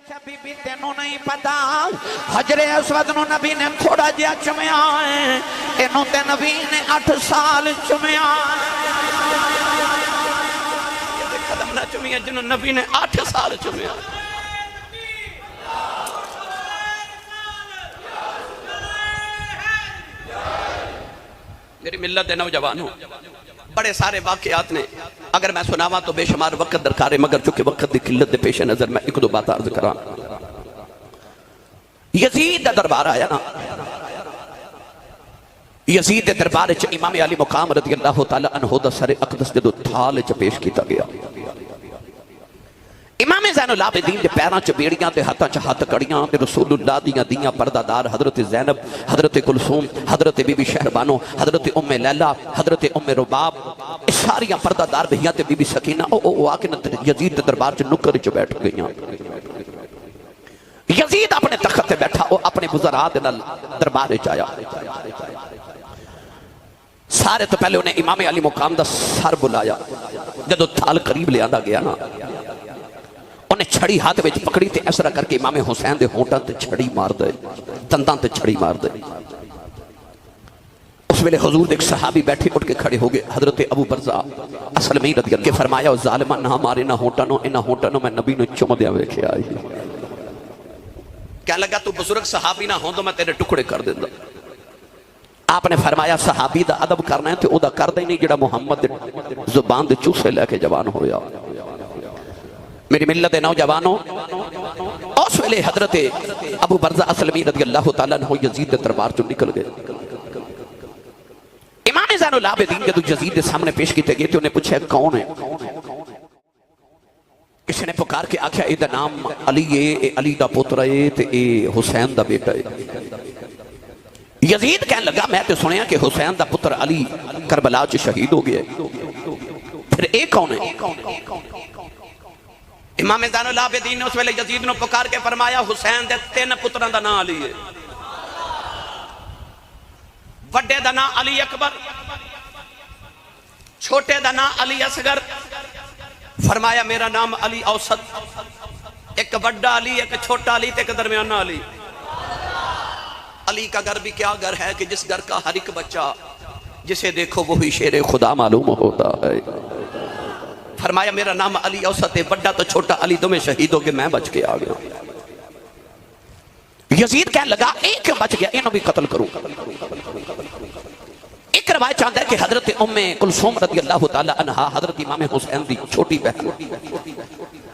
Be be تینوں نہیں پتا حجر اسود نو نبی نے تھوڑا جیا چمیا ہے انہوں تے نبی نے 8 سال چمیا یہ قدم نہ چمیا جنہوں نبی نے 8 سال چمیا میری ملت دے نوجوانوں بڑے سارے واقعات نے اگر میں سناواں تو بے شمار وقت درکار ہے مگر چونکہ وقت دی قلت دے پیش نظر میں ایک دو بات عرض کراں یزید دا دربار آیا نا یزید دے دربار چ امام علی مقام رضی اللہ تعالی عنہ دا سر اقدس جدو تھال چ پیش کیتا گیا امام زین العابدین دے پیراں چ بیڑیاں تے ہاتھاں چ ہاتھ کڑیاں تے رسول اللہ دیاں دیاں پردہ دار حضرت زینب حضرت کلثوم حضرت بی بی شہربانو حضرت ام لیلہ حضرت ام رباب ساریاں پردہ دار بہیاں تے بی بی سکینہ او آ کے یزید دے دربار چ نکر چ بیٹھ گئیاں یزید اپنے تخت تے بیٹھا او اپنے وزراء دے نال دربار وچ آیا سارے تو پہلے انہیں امام علی مقام دا سر بلایا جدو تھال قریب لے آندا گیا نا انہیں چھڑی ہاتھ وچ پکڑی تے ایسرا کر کے امام حسین دے ہونٹاں تے چھڑی مار دے دنداں تے چھڑی مار دے اس ویلے حضور دے ایک صحابی بیٹھے اٹھ کے کھڑے ہو گئے حضرت ابو برزہ اسلمی رضی اللہ کے فرمایا او ظالمہ نہ مارے نہ ہونٹاں نو انہاں ہونٹاں نو میں نبی نو چم دیا ویکھیا آئی کیا لگا تو بزرگ صحابی نہ ہوں تو میں تیرے ٹکڑے کر دیندہ آپ نے فرمایا صحابی دا ادب کرنا ہے تو او دا کر دے نہیں جڑا محمد زبان دے چوسے لے کے جوان ہویا میری ملت نوجوانوں اس ویلے حضرت ابو برزہ اسلمی رضی اللہ تعالیٰ عنہ یزید دے دربار چو نکل گئے امام زین العابدین جدو یزید دے سامنے پیش کیتے گئے تو انہیں پوچھا کون ہے کسی نے پکار کے آکھیا اے دا نام علی ہے اے علی دا پتر ہے تے اے حسین دا بیٹا ہے یزید کہنے لگا میں تے سنیا کہ حسین دا پتر علی کربلا چ شہید ہو گیا پھر اے کون ہے امام زین العابدین نے اس ویلے یزید نو پکار کے فرمایا حسین دے 3 پتراں دا نام علی ہے وڈے دا نام علی اکبر چھوٹے دا نام علی اصغر فرمایا میرا نام علی اوسط ایک بڑا علی ایک چھوٹا علی ایک درمیانہ علی علی کا گھر بھی کیا گھر ہے کہ جس گھر کا ہر ایک بچہ جسے دیکھو وہی شیر خدا معلوم ہوتا ہے فرمایا میرا نام علی اوسط ہے بڑا تو چھوٹا علی دو میں شہید ہو گئے میں بچ کے آ گیا یزید کہنے لگا ایک بچ گیا انہوں بھی قتل کروں ایک روایت چاہتا ہے کہ حضرت ام کلثوم رضی اللہ تعالی عنہ حضرت امام حسین دی چھوٹی بہن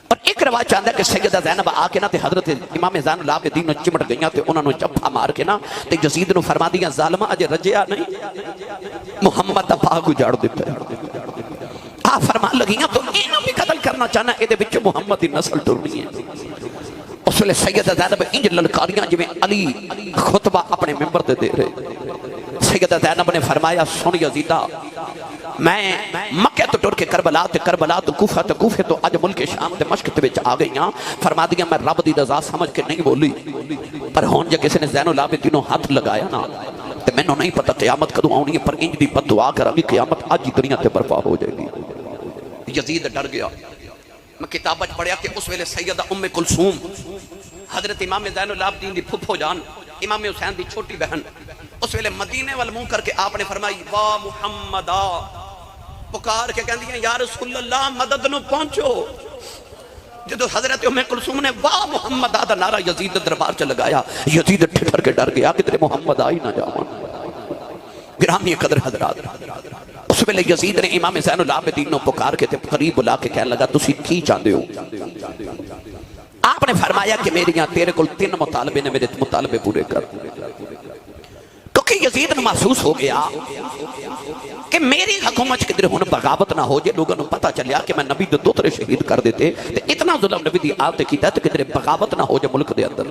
اور ایک روایت چاہتا ہے کہ سیدہ زینب آ کے نا تے حضرت امام زین العابدین نو چمٹ گئیاں تے انہوں نے جفا مار کے نا تے یزید نو فرما دیا ظالمہ اجے رجیا نہیں محمد دا پاک اجاڑ دیتا ہے آپ فرما لگیاں تو انہوں بھی قتل کرنا چاہنا اے دے بچ محمد دی نسل ٹرنی ہے اس ویلے سیدہ زینب انج للکاریاں جو علی خطبہ اپنے ممبر دے رہے سیدہ زینب نے فرمایا سن یزیدہ میں مکہ تو ٹر کے کربلا تو کوفہ تو کوفے تو اج ملک شام تے مشق تے وچ آ گئیاں فرما دیا میں رب دی رضا سمجھ کے نہیں بولی پر ہون جے کسی نے زین العابدین ہاتھ لگایا نا تے مینوں نہیں پتہ قیامت کدوں آنی ہے پر انج دی بد دعا کراں گی قیامت اج ہی دنیا تے برپا ہو جائے گی یزید ڈر گیا میں کتاب وچ پڑھیا کہ اس ویلے سیدہ ام کلثوم حضرت امام زین العابدین دی پھپھو جان امام حسین دی چھوٹی بہن اس ویلے مدینے وال منہ کر کے آپ نے فرمائی واہ محمدہ پکار کے کہندی ہیں یا رسول اللہ مدد نو پہنچو جدو حضرت ام کلثوم نے واہ محمد دا نعرہ یزید دربار چ لگایا یزید ٹھٹر کے ڈر گیا کہ تیرے محمد آئی نہ جاواں گرامی قدر حضرات اس ویلے یزید نے امام زین العابدین نو پکار کے تے قریب بلا کے کہنے لگا تسی کی چاہندے ہو آپ نے فرمایا کہ میریاں تیرے کول 3 مطالبے نے میرے مطالبے پورے کر کیونکہ یزید نے محسوس ہو گیا کہ میری حکومت کدھر ہن بغاوت نہ ہو جائے لوگوں نے پتہ چلیا کہ میں نبی دے 2 شہید کر دیتے تے اتنا ظلم نبی دی آلت کیتا ہے تے کدھر بغاوت نہ ہو جائے ملک دے اندر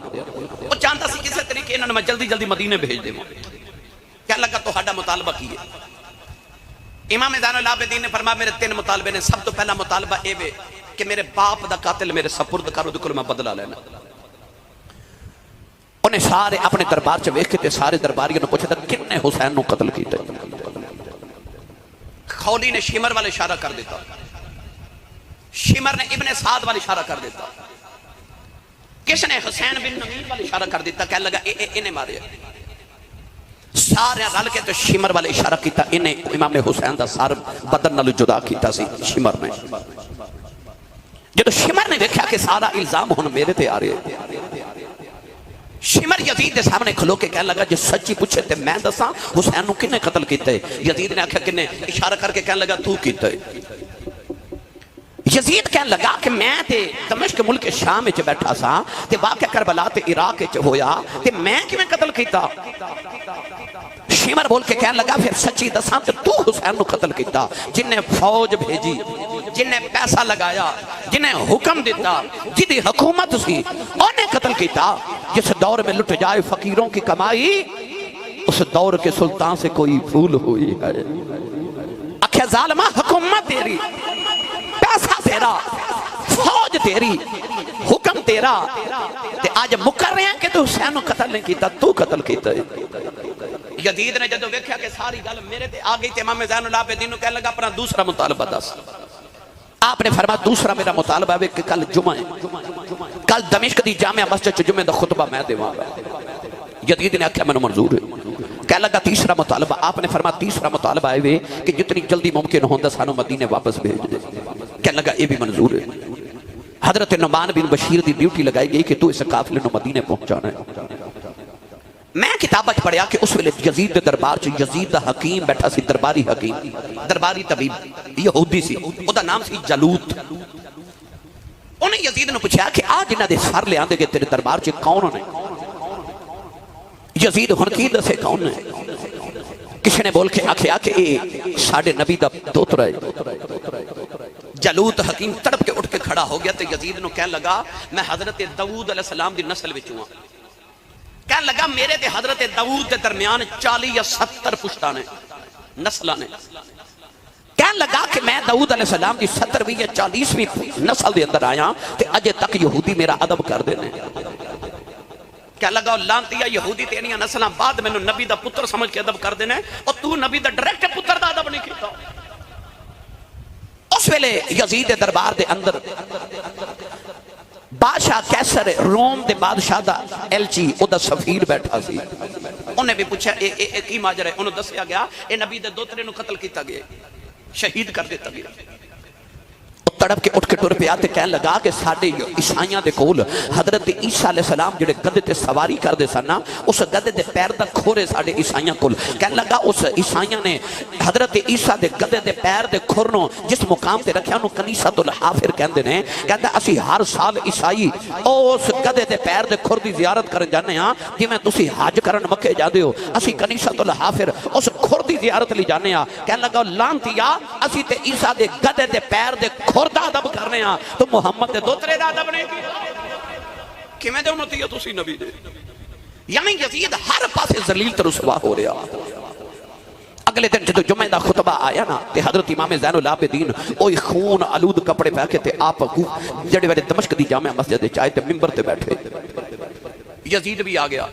وہ چاہتا سی کسی طریقے انہوں نے میں جلدی جلدی مدینے بھیج دے کیا لگا تو ہڈا مطالبہ کیے امام زین العابدین نے فرمایا میرے 3 مطالبے نے سب تو پہلا مطالبہ اے وے کہ میرے باپ دا قاتل میرے سپرد کرو دے کول میں بدلہ لینا انہیں سارے اپنے دربار چ ویکھ کے سارے درباریوں نے پوچھا کن نے حسین نو قتل کیتا خولی نے شمر والے اشارہ کر دیتا شمر نے ابن سعد والے اشارہ کر دیتا کس نے حسین بن نمیر والے اشارہ کر دیتا، کہنے لگا انہیں مارے، سارے رل کے تو شمر والے اشارہ کیتا، انہیں امام حسین دا سار بدن نال جدا کیتا سی شمر نے۔ جدو شمر نے دیکھا کہ سارا الزام ہن میرے تے آ رہے، شمر یزید دے سامنے کھلو کے کہنے لگا جے سچی پوچھے تے میں دساں حسین نو کنے قتل کیتا ہے؟ یزید نے آکھیا کنے؟ اشارہ کر کے کہنے لگا تو کیتا ہے۔ یزید کہنے لگا کہ میں تے دمشق ملک شام وچ بیٹھا سا تے واقعہ کربلا تے عراق وچ ہویا تے میں کیویں قتل کیتا؟ شمر بول کے کہنے لگا پھر سچی دساں تے تو حسین نو قتل کیتا؟ جن نے فوج بھیجی، جن نے پیسہ لگایا، جن نے حکم دیتا، جدی حکومت سی انہیں قتل کیتا۔ جس دور میں لٹ جائے فقیروں کی کمائی، اس دور کے سلطان سے کوئی بھول ہوئی ہے۔ اکھے ظالمہ حکومت تیری، پیسہ تیرا، فوج تیری، حکم تیرا، تے آج مکر رہے ہیں کہ تو حسین نو قتل نہیں کیتا، تو قتل کیتا ہے۔ یزید نے جدو ویکھیا کہ ساری گل میرے تے آ گئی تے امام زین العابدین نو کہنے لگا اپنا دوسرا مطالبہ دس۔ آپ نے فرمایا دوسرا میرا مطالبہ ہے کہ کل جمعہ ہے، کل دمشق دی جامعہ مسجد چ جمعہ دا خطبہ میں دیواں گا۔ یزید نے آکھیا مینوں منظور ہے۔ کہنے لگا تیسرا مطالبہ، آپ نے فرمایا تیسرا مطالبہ ہے کہ جتنی جلدی ممکن ہوندا سانو مدینے واپس بھیج دے۔ کہنے لگا یہ بھی منظور ہے۔ حضرت نعمان بن بشیر دی ڈیوٹی لگائی گئی کہ تو اس قافلے نو مدینے پہنچانا ہے۔ میں کتابت پڑھیا کہ اس ویلے یزید دے دربار چ یزید دا حکیم بیٹھا سی، درباری حکیم، درباری طبیب یہودی سی، او دا نام سی جالوت۔ انہیں یزید نے پوچھا کہ آج انہاں دے سر لے آندے گے تیرے دربار چ کون نے؟ یزید ہن کی دسے کون نے؟ کسی نے بول کے آکھیا کہ اے ساڈے نبی دا دوترا ہے۔ جالوت حکیم تڑپ کے اٹھ کے کھڑا ہو گیا تے یزید نو کہنے لگا میں حضرت داؤد علیہ السلام دی نسل وچوں ہاں۔ کہنے لگا میرے تے حضرت داؤد دے درمیان 40 یا 70 پشتاں نے، نسلاں نے۔ کہنے لگا کہ میں داؤد علیہ السلام دی 70ویں یا 40ویں نسل دے اندر آیا تے اجے تک یہودی میرا ادب کر دے نے۔ کہنے لگا لانتیا یہودی تیریاں نسلاں بعد مینوں نبی دا پتر سمجھ کے ادب کر دے نے اور تو نبی دا ڈائریکٹ پتر دا ادب نہیں کیتا۔ اس ویلے یزید دے دربار دے اندر بادشاہ کیسر روم دے بادشاہ دا ایلچی او دا سفیر بیٹھا سی۔ انہیں بھی پوچھا اے کی ماجرا ہے؟ انہوں دسیا گیا اے نبی دے دوترے نو قتل کیتا گیا، شہید کر دیتا گیا۔ تڑپ کے اٹھ کے ٹر پہ آتے کہنے لگا کہ ساڑھے عیسائیاں دے کول حضرت عیسیٰ علیہ السلام جڑے گدے تے سواری کر دے سنا، اس گدے دے پیر دا کھورے ساڑھے عیسائیاں کول۔ کہنے لگا اس عیسائیاں نے حضرت عیسیٰ دے گدے دے پیر دے کھورنوں جس مقام تے رکھیا انہوں کنیسۃ الحافر کہندے نے۔ کہندہ اسی ہر سال عیسائی اس گدے دے پیر دے کھور دی زیارت کرن جانے ہاں جی میں تسی حج کرن مکے جا دے ہو، اسی کنیسۃ الحافر اس کھور دی زیارت لی جانے ہاں۔ کہنے لگا لانتیا اسی تے عیسیٰ دے گدے دے پیر دے کھور دا ادب کرنے ہاں تو محمد دے دوترے دا ادب نہیں کیتا۔ کیویں دے امتی ہے تسی نبی دے؟ یعنی یزید ہر پاسے ذلیل تے رسوا ہو رہا۔ اگلے دن جدو جمعہ دا خطبہ آیا نا تے حضرت امام زین العابدین اوہی خون آلود کپڑے پہ کے تے آپ جڑے والے دمشق دی جامع مسجد چاہے تے ممبر تے بیٹھے۔ یزید بھی آ گیا۔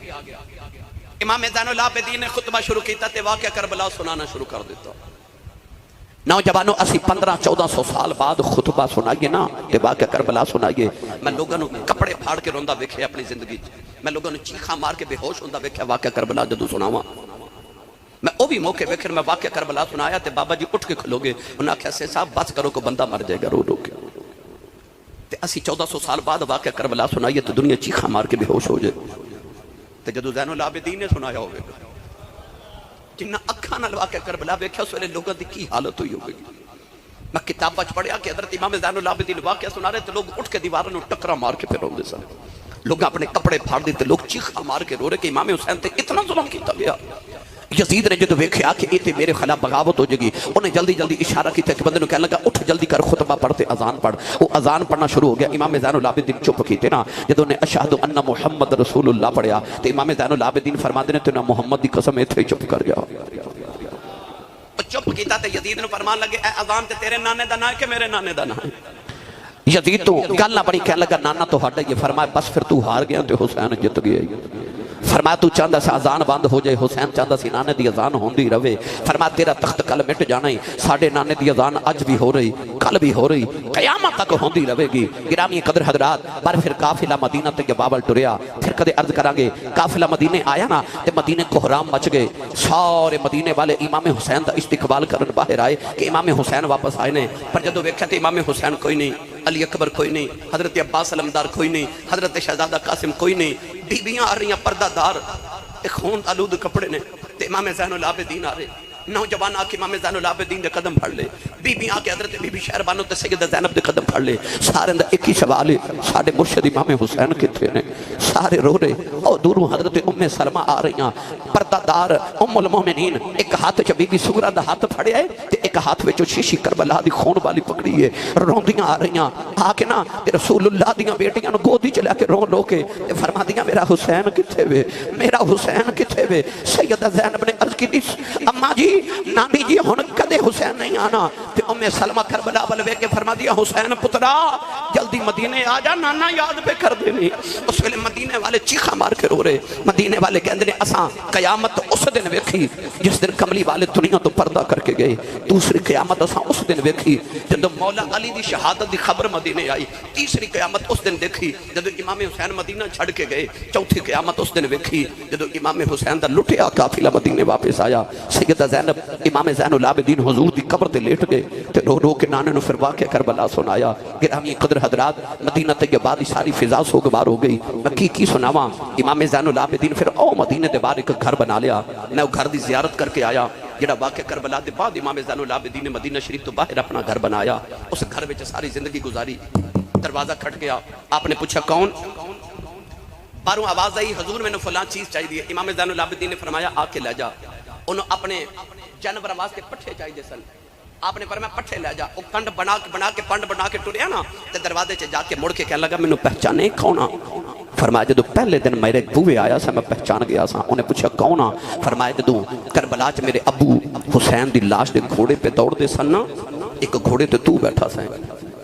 امام زین العابدین نے خطبہ شروع کیتا تے واقعہ کربلا سنانا شروع کر دیتا۔ نوجوانوں اسی 1500-1400 سال بعد خطبہ سنائیے نا تے واقعہ کربلا سنائیے۔ میں لوگوں نے کپڑے پھاڑ کے روندہ ویکھے اپنی زندگی، میں لوگوں نے چیخاں مار کے بے ہوش ہوندہ ویکھے واقعہ کربلا جدو سناواں۔ میں او بھی موقع ویکھر میں واقعہ کربلا سنایا تے بابا جی اٹھ کے کھلو گے، انہاں کہا سے صاحب بس کرو کو بندہ مر جائے گا رو رو کے۔ تے اسی 1400 سال بعد واقعہ کربلا سنائیے تو دنیا چیخاں مار کے بے ہوش ہو جائے۔ تے جدو زین العابدین نے سنایا ہوگا جنہ اکھاں نال واقعہ کربلا ویکھیا اس ویلے لوگوں دی کی حالت ہوئی ہوگی۔ میں کتاب پڑھ پڑھیا کہ حضرت امام زین العابدین واقعہ سنا رہے تو لوگ اٹھ کے دیواروں نے ٹکرا مار کے پھر روندے سن، لوگ اپنے کپڑے پھاڑ دیتے، لوگ چیخا مار کے رو رہے کہ امام حسین تے اتنا ظلم کیتا گیا۔ یزید نے جدو ویکھیا کہ یہ تے میرے خلاف بغاوت ہو جائے گی، انہیں جلدی جلدی اشارہ کیتا کہ بندے نے کہنے لگا اٹھ جلدی کر خطبہ پڑھتے اذان پڑھ۔ وہ اذان پڑھنا شروع ہو گیا۔ امام زین العابدین چپ کیتے نا جدو نے اشہد ان محمد رسول اللہ پڑھیا تو امام زین العابدین فرماتے نے تو نہ محمد دی قسم ایتھے چپ کر گیا۔ چپ کیتا تے یزید نے فرمان لگے اے اذان تے تیرے نانے دا نام ہے کہ میرے نانے دا نام ہے؟ یزید تو گل نہ بڑی کہنے لگا نانا تو ہٹا، یہ فرمایا بس پھر تو ہار گیا تے حسین جت گیا۔ فرمایا تو چاہتا سا اذان بند ہو جائے، حسین چاہتا سی نانے دی اذان ہوندی رہے۔ فرمایا تیرا تخت کل مٹ جانا ہی، ساڑھے نانے دی اذان اج بھی ہو رہی، کل بھی ہو رہی قیامت تک ہوندی رہے گی گرامی قدر حضرات پر پھر قافلہ مدینہ تے باول ٹریا پھر کدے عرض کران گے قافلہ مدینے آیا نا تے مدینے کو حرام مچ گئے سارے مدینے والے امام حسین دا استقبال کرن باہر آئے کہ امام حسین واپس آئے نے پر جدو ویکھیا تے امام حسین کوئی نہیں علی اکبر کوئی نہیں حضرت عباس علمدار کوئی نہیں حضرت شہزادہ قاسم کوئی نہیں بیبیاں آ رہی ہیں پردہ دار خون آلود کپڑے نے تے امام زین العابدین آ رہے نوجوان آ کے امام زین العابدین دے قدم پھڑ لے بی بی آ کے حضرت بی بی شہربانو تے سیدہ زینب دے قدم پھڑ لے سارے اندر ایک ہی سوال ہے ساڑھے مرشد امام حسین کتنے نے سارے رو رہے اور دوروں حضرت ام سلمہ آ رہی ہیں پردہ دار ام المومنین ایک ہاتھ چ بی بی سغرا دا ہاتھ پھڑے ہے تے ایک ہاتھ وچ شیشی کربلا دی خون والی پکڑی ہے روندیاں آ رہی ہیں آ کے نا تے رسول اللہ دیاں بیٹیاں نو گودی چ لے کے رو لو کے تے فرما دیاں میرا حسین کتھے وے میرا حسین کتھے وے سیدہ زینب نے عرض کی اما جی نانی جی ہن کدے حسین نہیں آنا تے ام سلمہ کربلا ول کے فرما دیا حسین پترا جلدی مدینے آ جا نانا یاد پہ کر دینی اس ویلے مدینے والے چیخا مار کے رو رہے مدینے والے کہندے نے اساں قیامت اس دن ویکھی جس دن کملی والے دنیا تو پردہ کر کے گئے دوسری قیامت اساں اس دن ویکھی جدوں مولا علی دی شہادت دی خبر مدینے آئی تیسری قیامت اس دن دیکھی جدوں امام حسین مدینہ چھڑ کے گئے چوتھی قیامت اس دن ویکھی جدوں امام حسین دا لٹیا قافلہ مدینے واپس آیا سیدہ زینب امام زین العابدین حضور دی قبر تے لیٹ گئے تے رو رو کے نانے نو پھر واقعہ کربلا سنایا گرامی قدر حضرات مدینہ طیبہ دی ساری فضا سوگوار ہو گئی میں کی سناواں امام زین العابدین پھر او مدینہ دے باہر ایک گھر بنا لیا میں وہ گھر دی زیارت کر کے آیا جڑا واقعہ کربلا دے بعد امام زین العابدین نے مدینہ شریف تو باہر اپنا گھر بنایا اس گھر وچ ساری زندگی گزاری دروازہ کھٹ گیا آپ نے پوچھا کون باہروں آواز آئی حضور میں نے فلاں چیز چاہیے امام زین العابدین نے فرمایا آ کے لے جا انہوں اپنے جانور واسطے پٹھے چاہیے سن آپ نے فرمایا پٹھے لے جا وہ کنڈ بنا کے پنڈ بنا کے ٹریا نا تے دروازے چ جا کے مڑ کے کہنے لگا مینوں پہچانے کون آ فرمایا جدو پہلے دن میرے بوے آیا سا میں پہچان گیا سا انہیں پوچھا کون آ فرمایا جدو کربلا چ میرے ابو حسین دی لاش دے گھوڑے پہ دوڑ دے سن نا ایک گھوڑے تے تو بیٹھا سا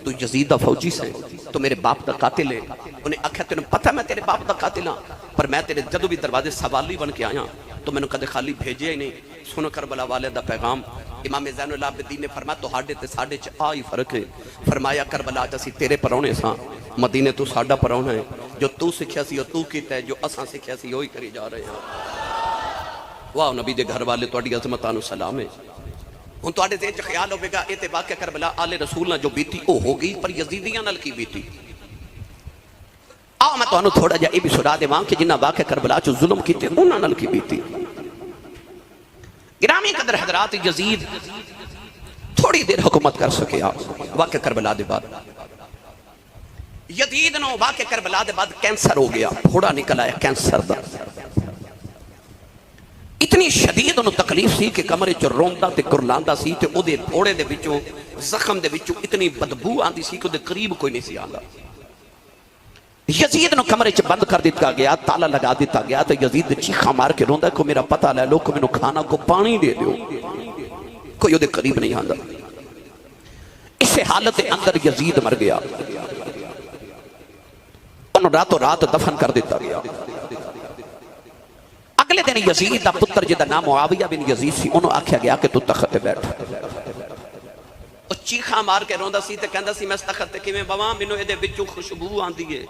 تو یزید دا فوجی سے تو میرے باپ دا قاتل ہے انہیں آکھیا تینوں پتہ میں تیرے باپ دا قاتل ہاں پر میں تیرے جدو بھی دروازے سوالی بن کے آیا تو میں نے کدے خالی بھیجے ہی نہیں سنو کربلا والے دا پیغام امام زین العابدین نے فرمایا تو ہاڈے تے ساڈے چ آئی فرق ہے فرمایا کربلا چ اسی تیرے پرونے ساں مدینے تو ساڈا پرونا ہے جو تو سکھیا سی تو کیتا ہے جو اساں سکھیا سی وہی کری جا رہے ہیں واہ نبی دے گھر والے تہاڈی عظمتاں نو سلام ہے ہن تہاڈے ذہن چ خیال ہوے گا اے تے واقعہ کربلا آل رسول نال جو بیتی او ہو گئی پر یزیدیاں نال کی بیتی آؤ میں تہانوں تھوڑا جہا یہ بھی سنا دیواں کہ جنہاں واقعہ کربلا چ ظلم کیتے انہاں نال کی بیتی گرامی قدر حضرات یزید تھوڑی دیر حکومت کر سکے واقعہ کربلا دے بعد یزید نو واقعہ کربلا دے بعد کینسر ہو گیا پھوڑا نکل آیا کینسر دا اتنی شدید انہوں تکلیف سی کہ کمرے چ روندا تے کرلاندا سی تے او دے پھوڑے دے وچوں زخم دے وچوں اتنی بدبو آندی سی کہ او دے قریب کوئی نہیں سی آندا یزید نو کمرے چ بند کر دیتا گیا تالا لگا دیتا گیا تو یزید چیخا مار کے روندا کو میرا پتہ لے لو کو مینوں کھانا کو پانی دے دیو کوئی او دے قریب نہیں آندا اس حالت اندر یزید مر گیا انہوں راتوں رات دفن کر دیتا گیا اگلے دن یزید دا پتر جدا نام معاویہ بن یزید سی انہوں آکھیا گیا کہ تو تخت بیٹھ او چیخا مار کے روندا سی تے کہندا سی میں اس تخت تے کیویں بواں مینوں اے دے وچوں خوشبو آندی ہے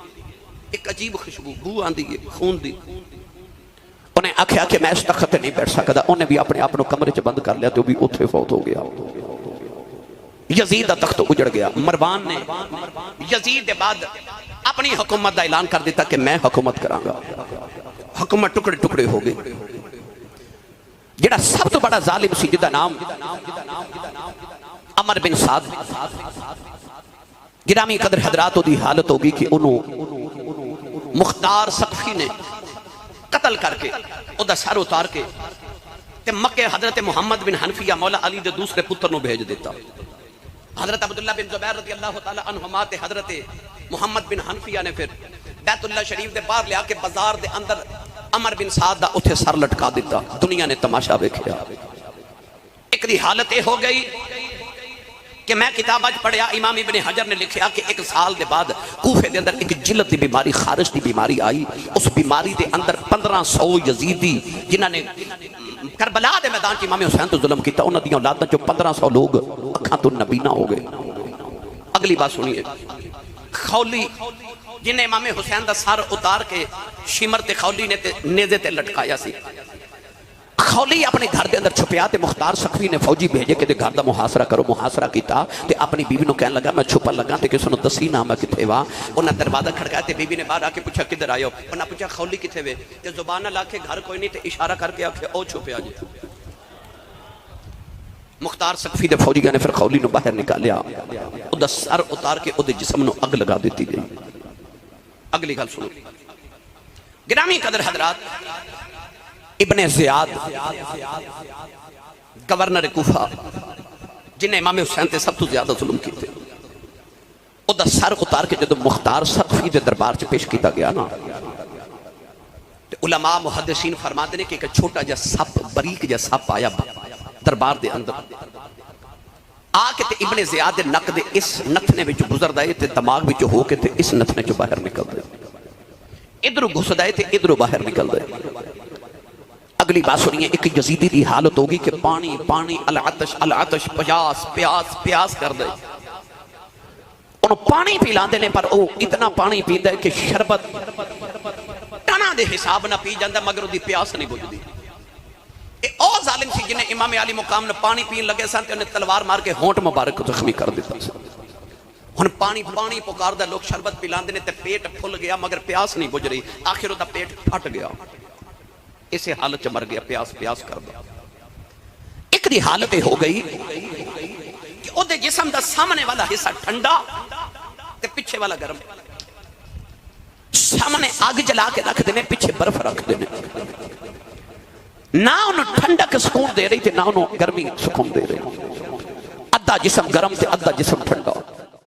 ایک عجیب خوشبو بو آندی ہے خون دی انہیں آکھیا کہ میں اس تخت تے نہیں بیٹھ سکدا انہیں بھی اپنے آپ نو کمرے چ بند کر لیا تو بھی اوتھے فوت ہو گیا یزید دا تخت اجڑ گیا مروان نے یزید دے بعد اپنی حکومت دا اعلان کر دیتا کہ میں حکومت کراں گا حکومت ٹکڑے ٹکڑے ہو گئی جڑا سب تو بڑا ظالم سی جدا نام عمر بن سعد گرامی قدر حضرات دی حالت ہوگی کہ انہوں مختار سقفی نے قتل کر کے او دا سر اتار کے تے مکہ حضرت محمد بن حنفیہ مولا علی دے دوسرے پتر نو بھیج دیتا حضرت عبداللہ بن زبیر رضی اللہ تعالی عنہما تے حضرت محمد بن حنفیہ نے پھر بیت اللہ شریف دے باہر لیا کے بازار دے اندر عمر بن سعد دا اتھے سر لٹکا دیتا دنیا نے تماشا ویکھیا ایک دی حالت ہو گئی کہ میں کتاب آج پڑھیا امام ابن حجر نے لکھیا کہ ایک سال دے بعد کوفے دے اندر ایک جلت دی بیماری خارش دی بیماری آئی اس بیماری دے اندر 1500 یزیدی جنہاں نے کربلا دے میدان چ امام حسین تو ظلم کیتا انہاں دی اولاداں چوں 1500 لوگ اکھاں تو نبینا ہو گئے اگلی بات سنیے، خولی جنہیں امام حسین دا سر اتار کے شمر تے خولی نے نیزے تے لٹکایا سی، خولی اپنے گھر دے اندر چھپیا تے مختار سخوی نے فوجی بھیجے کہ گھر دا محاصرہ کرو، محاصرہ کیتا تے اپنی بیوی نو کہنے لگا میں چھپا لگا تے کسی نو دسی نہ میں کتھے وا، انہاں دروازہ کھڑکایا تے بیوی نے باہر آ کے پوچھا کدھر آئے ہو، انہاں پوچھا خولی کتھے وے تے زبان لا کے گھر کوئی نہیں تے اشارہ کر کے آکھے او چھپیا جی۔ مختار سقفی دے فوجی نے پھر خولی نو باہر نکالیا، او دا سر اتار کے او دے جسم نو اگ لگا دیتی گئی۔ اگلی گل سنو گرامی قدر حضرات، ابن زیاد گورنر کوفہ جنہیں امام حسین تے سب تو زیادہ ظلم کیتے، او دا سر اتار کے جدو مختار سقفی دے دربار چ پیش کیتا گیا نا، علماء محدثین فرماتے ہیں کہ ایک چھوٹا جا سپ، بریک جا سپ آیا دربار دے اندر آ کے تے ابن زیاد دے نک دے اس نتنے وچ گزر دائے تے دماغ وچ ہو کے تے اس نتنے چ باہر نکل دے، ادھر گھس دائے تے ادھر باہر نکل دائے۔ اگلی بات سنیے، ایک یزیدی دی حالت ہوگی کہ پانی پانی العطش العطش، پیاس پیاس پیاس کر دے، انہوں پانی پی لاندے نے پر او اتنا پانی پی دے کہ شربت ٹنا دے حساب نہ پی جاندہ مگر دی پیاس نہیں بجھ دی۔ او ظالم سی جنہیں امام علی مقام نے پانی پین لگے سن تے انہیں تلوار مار کے ہونٹ مبارک کو زخمی کر دیتا سن، ہن پانی پانی پکار دا لوگ شربت پی لاندے نے تے پیٹ پھل گیا مگر پیاس نہیں بجھ رہی، آخر دا پیٹ پھٹ گیا، اسے حالت چ مر گیا، پیاس پیاس کر دیا۔ ایک دی حالت ہو گئی کہ او دے جسم دا سامنے والا حصہ ٹھنڈا تے پیچھے والا گرم، سامنے آگ جلا کے رکھ دینے، پیچھے برف رکھ دینے، نہ انہوں ٹھنڈا کے سکون دے رہی تھے نہ انہوں گرمی سکون دے رہی، ادھا جسم گرم تے ادھا جسم ٹھنڈا۔